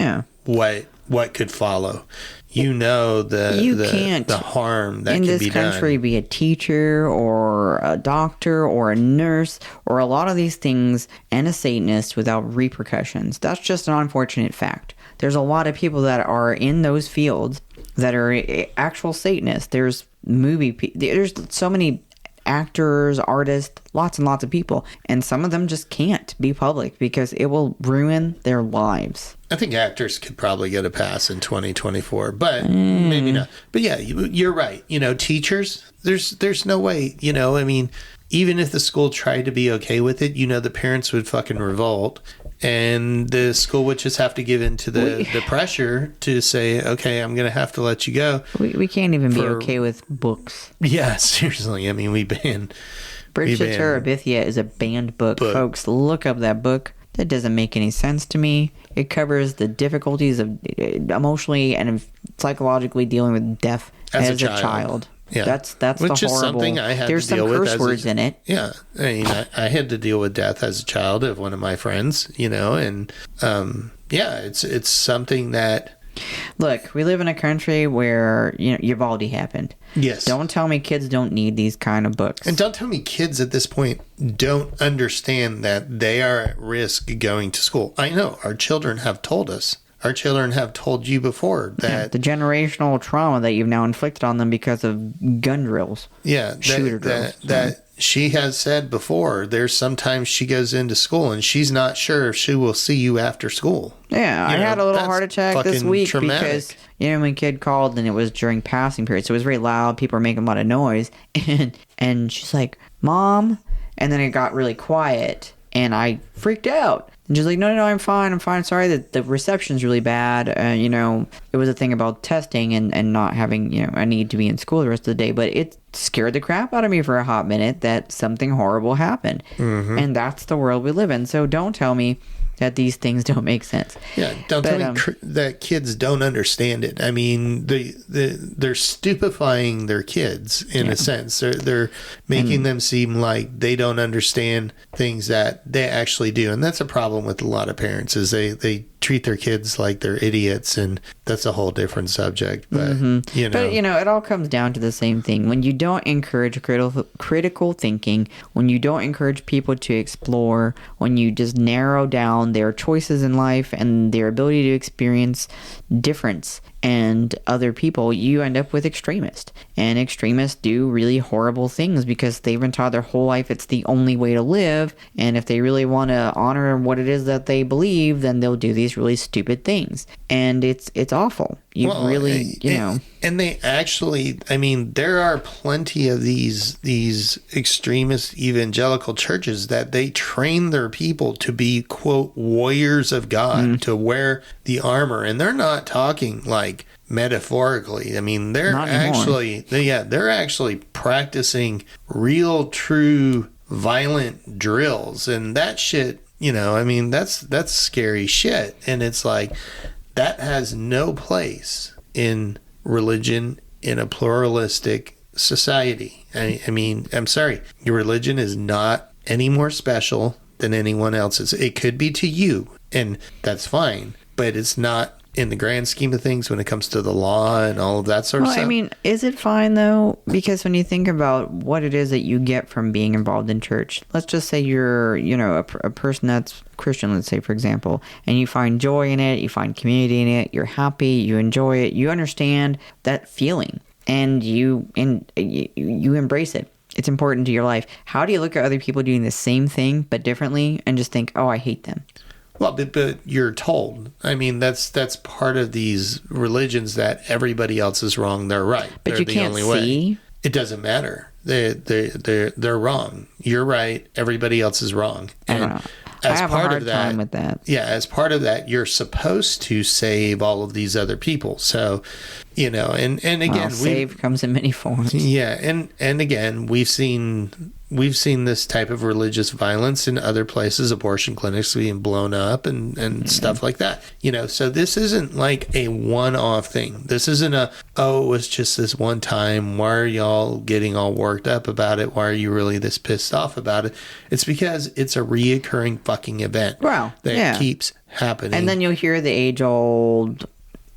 what could follow. You know the harm that can be done. In this country, be a teacher or a doctor or a nurse or a lot of these things and a Satanist without repercussions. That's just an unfortunate fact. There's a lot of people that are in those fields that are actual Satanists. There's there's so many actors, artists, lots and lots of people, and some of them just can't be public because it will ruin their lives. I think actors could probably get a pass in 2024, but maybe not. But yeah, you're right. Teachers, there's no way, I mean, even if the school tried to be okay with it, the parents would fucking revolt, and the school would just have to give in to the pressure to say, okay, I'm going to have to let you go. We can't even be okay with books. Yeah, seriously. I mean, we banned... Bridge to Terabithia is a banned book. Folks, look up that book. That doesn't make any sense to me. It covers the difficulties of emotionally and psychologically dealing with death as a child. Yeah. That's Which the is horrible. Something I had There's to deal some with curse words in it. Yeah. I mean, I had to deal with death as a child of one of my friends, and it's something that... Look, we live in a country where, Uvalde happened. Yes. Don't tell me kids don't need these kind of books. And don't tell me kids at this point don't understand that they are at risk going to school. I know. Our children have told us. Our children have told you before that... the generational trauma that you've now inflicted on them because of gun drills. Yeah. Shooter drills. That she has said before, there's sometimes she goes into school and she's not sure if she will see you after school. Yeah, I had a little heart attack this week traumatic. because, my kid called and it was during passing period. So it was very loud. People were making a lot of noise. And she's like, Mom. And then it got really quiet and I freaked out. And she's like, no, I'm fine. Sorry that the reception's really bad. It was a thing about testing and not having, a need to be in school the rest of the day. But it scared the crap out of me for a hot minute that something horrible happened. Mm-hmm. And that's the world we live in. So don't tell me that these things don't make sense. Yeah, don't tell me that kids don't understand it. I mean, they're stupefying their kids in a sense. They're making them seem like they don't understand things that they actually do, and that's a problem with a lot of parents. Is they treat their kids like they're idiots, and that's a whole different subject. But But it all comes down to the same thing. When you don't encourage critical thinking, when you don't encourage people to explore, when you just narrow down their choices in life and their ability to experience difference and other people, you end up with extremists. And extremists do really horrible things because they've been taught their whole life it's the only way to live. And if they really want to honor what it is that they believe, then they'll do these really stupid things. And it's awful. And they actually, I mean, there are plenty of these extremist evangelical churches that they train their people to be, quote, warriors of God, to wear the armor. And they're not talking like metaphorically. I mean, they're actually practicing real, true, violent drills. And that shit, that's scary shit. And it's like, that has no place in religion in a pluralistic society. I mean, I'm sorry. Your religion is not any more special than anyone else's. It could be to you, and that's fine, but it's not in the grand scheme of things when it comes to the law and all of that sort of stuff. I mean, is it fine though? Because when you think about what it is that you get from being involved in church, let's just say you're, a person that's Christian, let's say, for example, and you find joy in it, you find community in it, you're happy, you enjoy it, you understand that feeling, and you embrace it. It's important to your life. How do you look at other people doing the same thing but differently and just think, oh, I hate them? Well, but you're told. I mean, that's part of these religions that everybody else is wrong, they're right. But they're you can't the only see. Way. It doesn't matter. They're wrong. You're right. Everybody else is wrong. I don't know. I have a hard time with that. Yeah, as part of that, you're supposed to save all of these other people. So, and again, save comes in many forms. Yeah, and again, we've seen we've seen this type of religious violence in other places, abortion clinics being blown up and stuff like that. So this isn't like a one-off thing. This isn't it was just this one time. Why are y'all getting all worked up about it? Why are you really this pissed off about it? It's because it's a reoccurring fucking event that keeps happening. And then you'll hear the age-old,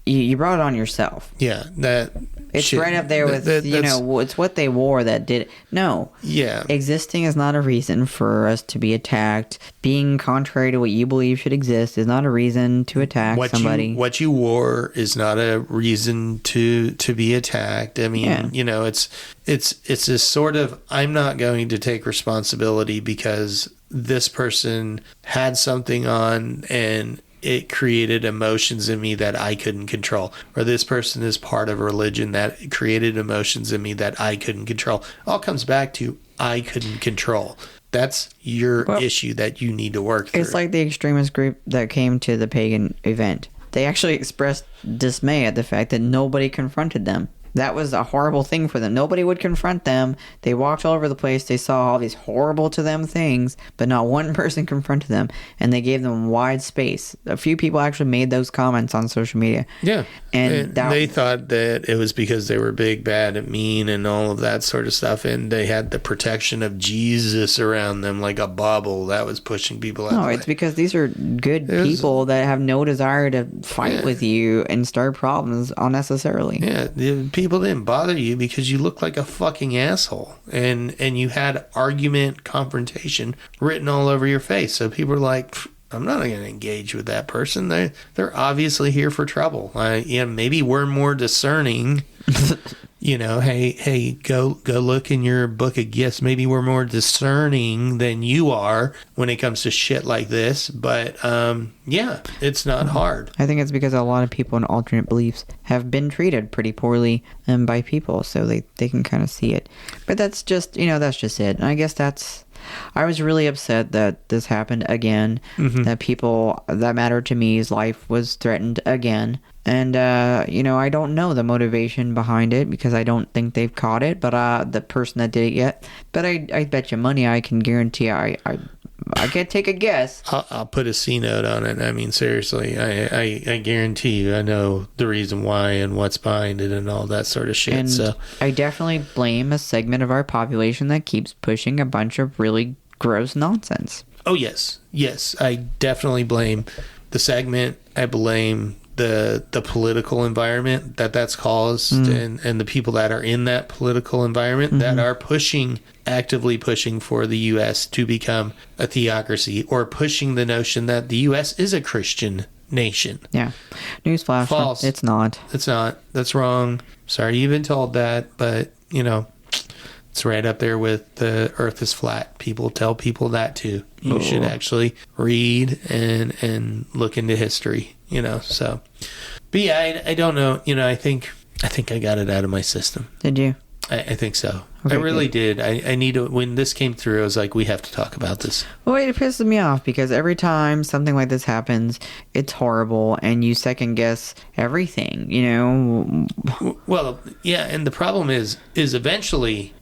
you brought it on yourself. Yeah, that... It's right up there with, it's what they wore that did it. No. Yeah. Existing is not a reason for us to be attacked. Being contrary to what you believe should exist is not a reason to attack somebody. What you wore is not a reason to be attacked. I mean, it's this sort of, I'm not going to take responsibility because this person had something on and it created emotions in me that I couldn't control, or this person is part of a religion that created emotions in me that I couldn't control. All comes back to I couldn't control. That's your issue that you need to work through. It's like the extremist group that came to the pagan event. They actually expressed dismay at the fact that nobody confronted them. That was a horrible thing for them. Nobody would confront them. They walked all over the place. They saw all these horrible to them things, but not one person confronted them, and they gave them wide space. A few people actually made those comments on social media. Yeah. And they thought that it was because they were big, bad, and mean and all of that sort of stuff, and they had the protection of Jesus around them like a bubble that was pushing people out. No, it's because these are good people that have no desire to fight with you and start problems unnecessarily. Yeah, people didn't bother you because you looked like a fucking asshole, and you had argument, confrontation written all over your face. So people were like, I'm not going to engage with that person. They're obviously here for trouble. Maybe we're more discerning. Hey, go look in your book of gifts. Maybe we're more discerning than you are when it comes to shit like this. But it's not hard. I think it's because a lot of people in alternate beliefs have been treated pretty poorly by people, so they can kind of see it. But that's just that's just it. And I guess I was really upset that this happened again. Mm-hmm. That people that matter to me's life was threatened again. And, I don't know the motivation behind it because I don't think they've caught it, but the person that did it yet. But I bet you money I can guarantee I can't take a guess. I'll put a C note on it. I mean, seriously, I guarantee you I know the reason why and what's behind it and all that sort of shit. And so I definitely blame a segment of our population that keeps pushing a bunch of really gross nonsense. Oh, yes. Yes, I definitely blame the segment. I blame the political environment that's caused and the people that are in that political environment that are actively pushing for the U.S. to become a theocracy, or pushing the notion that the U.S. is a Christian nation. Yeah. Newsflash. False. It's not. It's not. That's wrong. Sorry you've been told that, but, it's right up there with the earth is flat. People tell people that too. You should actually read and look into history, so. But yeah, I don't know. I think I got it out of my system. Did you? I think so. Okay, I really did. I need to, when this came through, I was like, we have to talk about this. Well, it pisses me off because every time something like this happens, it's horrible and you second guess everything, Well, yeah, and the problem is eventually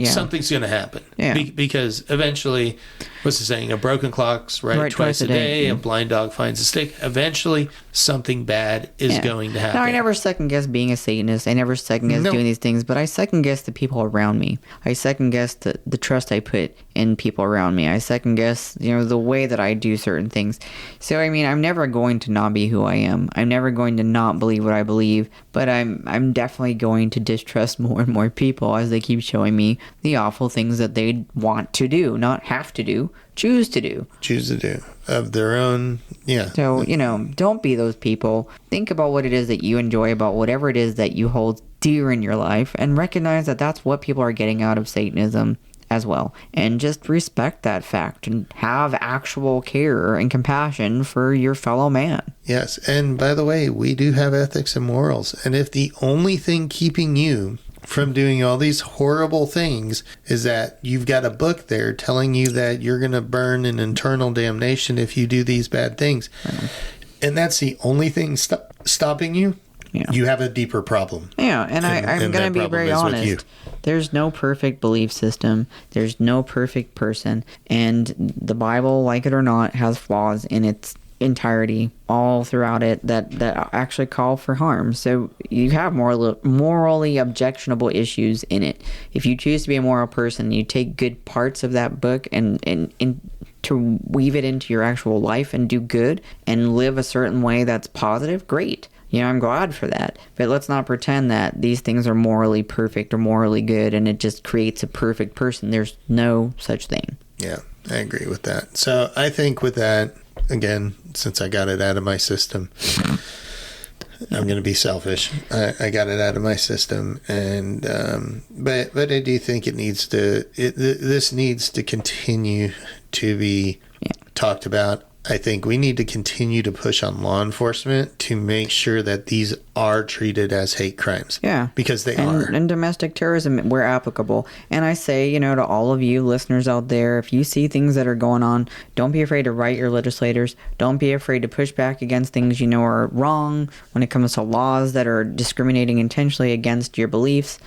something's gonna happen. Yeah. Because eventually, what's the saying? A broken clock's right twice a day. A blind dog finds a stick. Eventually, something bad is going to happen. Now, I never second guess being a Satanist. I never second guess doing these things, but I second guess the people around me. I second guess the trust I put in people around me. I second guess, the way that I do certain things. So, I mean, I'm never going to not be who I am. I'm never going to not believe what I believe, but I'm definitely going to distrust more and more people as they keep showing me the awful things that they want to do, not have to do, choose to do. Choose to do of their own, yeah. So, don't be those people. Think about what it is that you enjoy, about whatever it is that you hold dear in your life, and recognize that that's what people are getting out of Satanism as well. And just respect that fact and have actual care and compassion for your fellow man. Yes, and by the way, we do have ethics and morals. And if the only thing keeping you from doing all these horrible things is that you've got a book there telling you that you're going to burn in eternal damnation if you do these bad things, and that's the only thing stopping you, you have a deeper problem. Yeah, and I'm going to be very honest. There's no perfect belief system. There's no perfect person. And the Bible, like it or not, has flaws in its entirety all throughout it that actually call for harm. So you have morally objectionable issues in it. If you choose to be a moral person, you take good parts of that book and to weave it into your actual life and do good and live a certain way that's positive, great. I'm glad for that. But let's not pretend that these things are morally perfect or morally good and it just creates a perfect person. There's no such thing. Yeah, I agree with that. So I think with that, again, since I got it out of my system, I'm going to be selfish. I got it out of my system, and but I do think this needs to continue to be talked about. I think we need to continue to push on law enforcement to make sure that these are treated as hate crimes. Yeah. Because they are. And domestic terrorism, where applicable. And I say, to all of you listeners out there, if you see things that are going on, don't be afraid to write your legislators. Don't be afraid to push back against things you know are wrong when it comes to laws that are discriminating intentionally against your beliefs.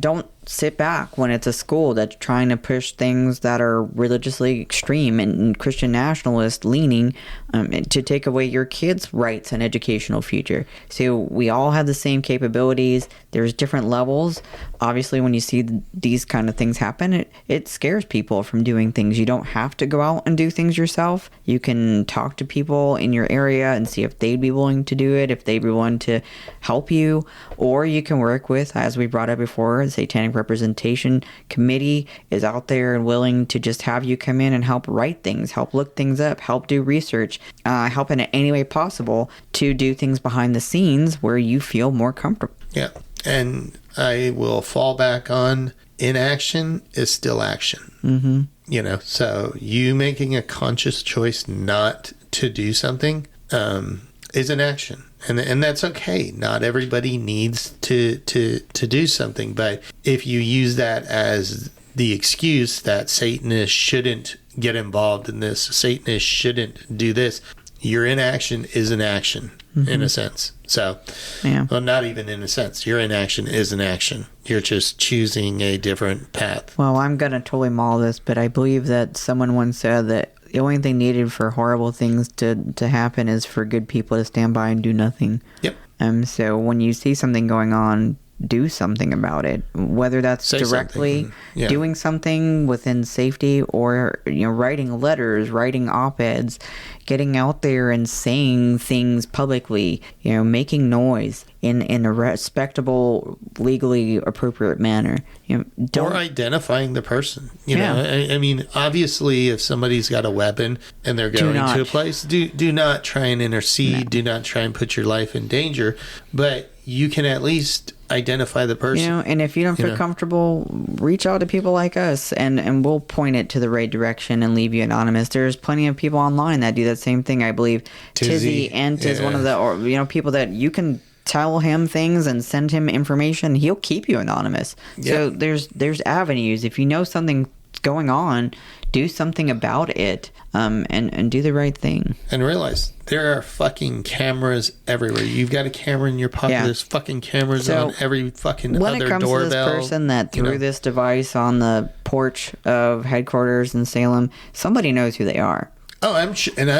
Don't sit back when it's a school that's trying to push things that are religiously extreme and Christian nationalist leaning to take away your kids' rights and educational future. So we all have the same capabilities. There's different levels. Obviously, when you see these kind of things happen, it scares people from doing things. You don't have to go out and do things yourself. You can talk to people in your area and see if they'd be willing to do it, if they'd be willing to help you, or you can work with, as we brought up before, the Satanic Representation Committee is out there and willing to just have you come in and help write things, help look things up, help do research, help in any way possible to do things behind the scenes where you feel more comfortable. Yeah, and I will fall back on inaction is still action. Mm-hmm. So you making a conscious choice not to do something is an action. And that's okay. Not everybody needs to do something. But if you use that as the excuse that Satanists shouldn't get involved in this, Satanists shouldn't do this, your inaction is an action, in a sense. So, well, not even in a sense. Your inaction is an action. You're just choosing a different path. Well, I'm going to totally maul this, but I believe that someone once said that the only thing needed for horrible things to happen is for good people to stand by and do nothing. Yep. So when you see something going on, do something about it. Whether that's directly doing something within safety or writing letters, writing op-eds, getting out there and saying things publicly, making noise in a respectable, legally appropriate manner. Or identifying the person. I mean, obviously, if somebody's got a weapon and they're going to a place, do not try and intercede. No. Do not try and put your life in danger. But you can at least identify the person. And if you don't feel comfortable, reach out to people like us, and we'll point it to the right direction and leave you anonymous. There's plenty of people online that do that same thing. I believe Tizzy Ent is one of the people that you can tell him things and send him information. He'll keep you anonymous. Yep. So there's avenues. If you know something's going on, do something about it, and do the right thing. And realize there are fucking cameras everywhere. You've got a camera in your pocket. Yeah. There's fucking cameras on every fucking other doorbell. When it comes to this person that threw this device on the porch of headquarters in Salem, somebody knows who they are. Oh, I'm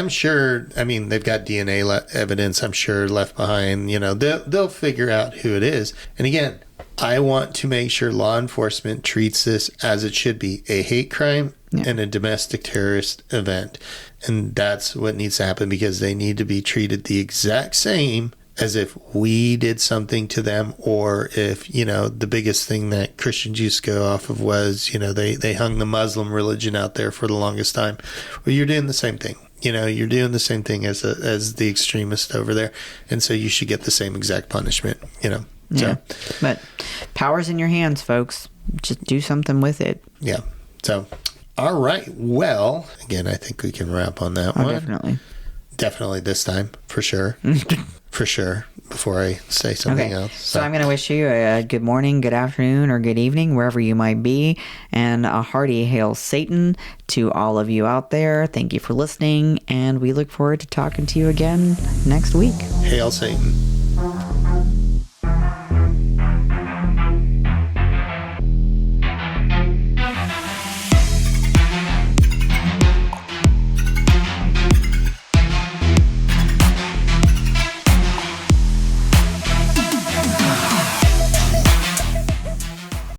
sure. I mean, they've got DNA evidence, I'm sure, left behind. They'll figure out who it is. And again, I want to make sure law enforcement treats this as it should be, a hate crime and a domestic terrorist event. And that's what needs to happen, because they need to be treated the exact same as if we did something to them, or if, the biggest thing that Christians used to go off of was, they hung the Muslim religion out there for the longest time. Well, you're doing the same thing. You're doing the same thing as the extremist over there. And so you should get the same exact punishment, Yeah. So, but power's in your hands, folks. Just do something with it. Yeah. So, all right. Well, again, I think we can wrap on that one. Definitely. Definitely this time, for sure. For sure, before I say something else. So I'm going to wish you a good morning, good afternoon, or good evening, wherever you might be, and a hearty hail Satan to all of you out there. Thank you for listening, and we look forward to talking to you again next week. Hail Satan.